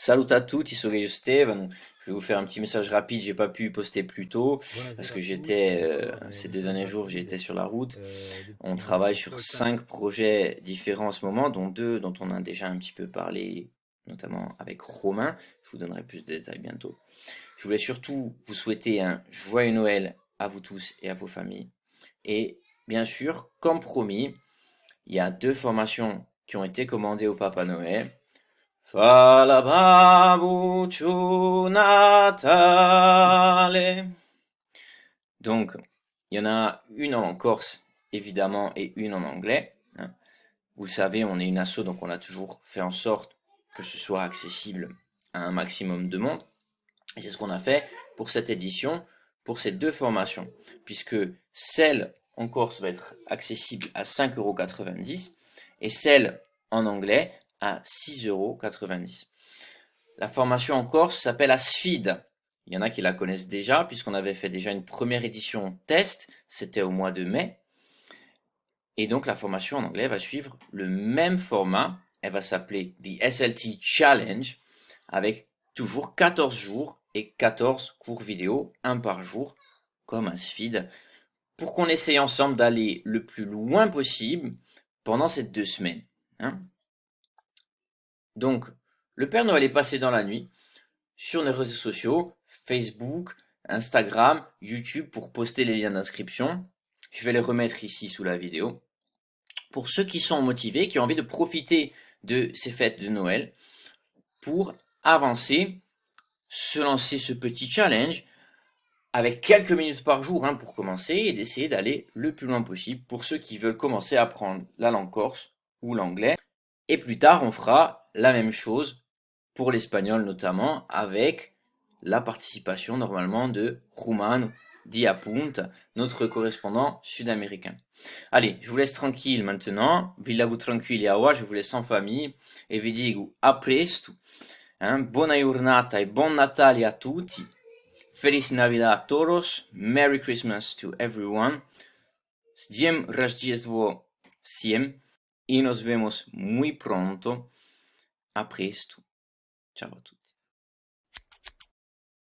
Salut à tutti, sono io Stefano. Je vais vous faire un petit message rapide. J'ai pas pu poster plus tôt parce Buonasera a que tutti, ces deux messaggio derniers jours, j'ai rapide. été sur la route. On Dimmi travaille tutto sur il tempo. 5 projets différents en ce moment, dont deux dont on a déjà un petit peu parlé, notamment avec Romain. Je vous donnerai plus de détails bientôt. Je voulais surtout vous souhaiter un joyeux Noël à vous tous et à vos familles. Et bien sûr, comme promis, il y a 2 formations qui ont été commandées au Papa Noël. Fala babbuccio Natale. Donc, il y en a une en corse, évidemment, et une en anglais, hein. Vous savez, on est une asso, donc on a toujours fait en sorte que ce soit accessible à un maximum de monde. Et c'est ce qu'on a fait pour cette édition, pour ces 2 formations, puisque celle en Corse va être accessible à 5,90 € et celle en anglais à 6,90 €. La formation en Corse s'appelle Asfid. Il y en a qui la connaissent déjà, puisqu'on avait fait déjà une première édition test, c'était au mois de mai. Et donc la formation en anglais va suivre le même format, elle va s'appeler The SLT Challenge, avec toujours 14 jours et 14 cours vidéo, un par jour, comme un SFID, pour qu'on essaye ensemble d'aller le plus loin possible pendant ces 2 semaines, hein. Donc, le Père Noël est passé dans la nuit sur nos réseaux sociaux, Facebook, Instagram, YouTube, pour poster les liens d'inscription. Je vais les remettre ici sous la vidéo. Pour ceux qui sont motivés, qui ont envie de profiter de ces fêtes de Noël pour avancer, se lancer ce petit challenge avec quelques minutes par jour, hein, pour commencer, et d'essayer d'aller le plus loin possible pour ceux qui veulent commencer à apprendre la langue corse ou l'anglais. Et plus tard, on fera la même chose pour l'espagnol notamment, avec la participation normalement de Roman Diapunt, notre correspondant sud-américain. Allez, je vous laisse tranquille maintenant, vi lascio tranquilli aua, je vous laisse en famille, e vi dico a presto, hein, buona giornata e buon Natale a tutti, Feliz Navidad a todos, Merry Christmas to everyone, Zdjem Rождество всем, y nos vemos muy pronto, a presto, ciao a tutti.